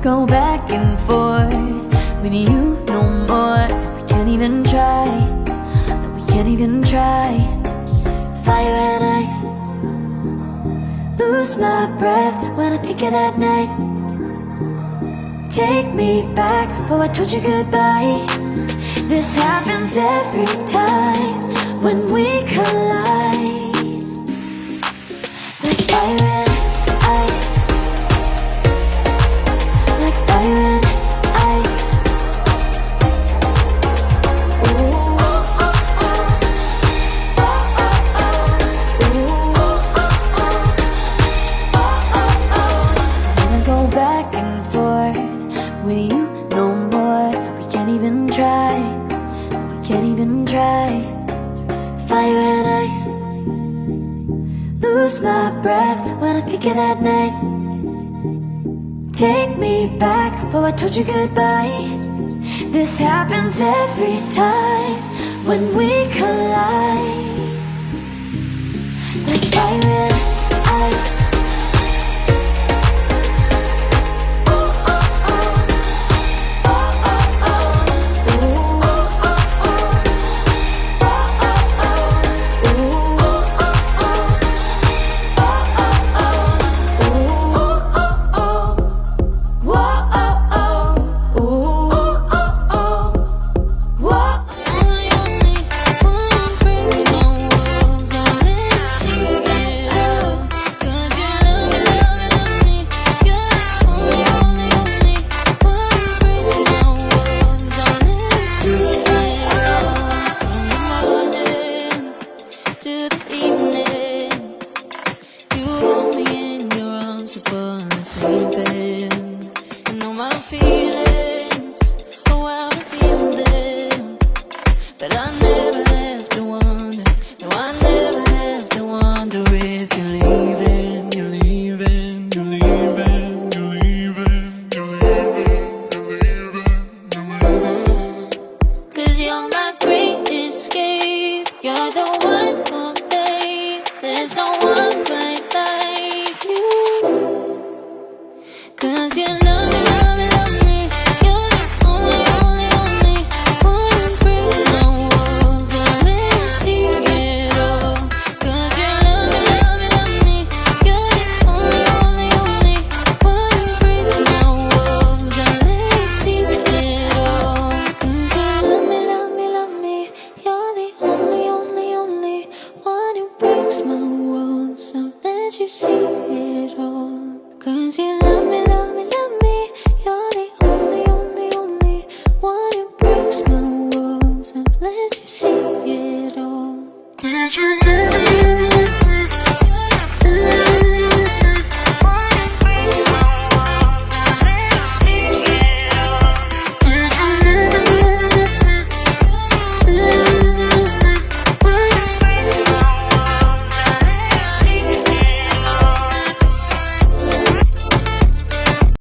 go back and forth with you no more. We can't even try, no, we can't even try. Fire and ice, lose my breath when I think of that night. Take me back, oh I told you goodbye. This happens every time when we collide. Like fire and ice, like fire and ice. Ooh, oh, oh, oh. Oh, oh, oh. Ooh, oh, oh, oh. Oh, oh, oh. Wanna go back and forth with you no more. We can't even try, we can't even try. Fire and ice, lose my breath when I think of that night. Take me back, oh I told you goodbye. This happens every time when we collide. Like fire and ice. But I never have to wonder, no I never have to wonder if you're leaving, you're leaving, you're leaving, you're leaving, you're leaving, you're leaving, you're leaving. 'Cause you're my great escape, you're the one for me, there's no one quite like you. 'Cause you love me, love me, love me, you're the only, only, only one who breaks my walls and let me see it all. 'Cause you love me, love me, love me, you're the only, only, only one who breaks my walls and let me see it all. 'Cause you love me, love me, love me, you're the only, only, only one who breaks my walls and let you see it all. 'Cause you love me, love me, love me, you're the only, only, only one who breaks my walls and lets you see it all. Did you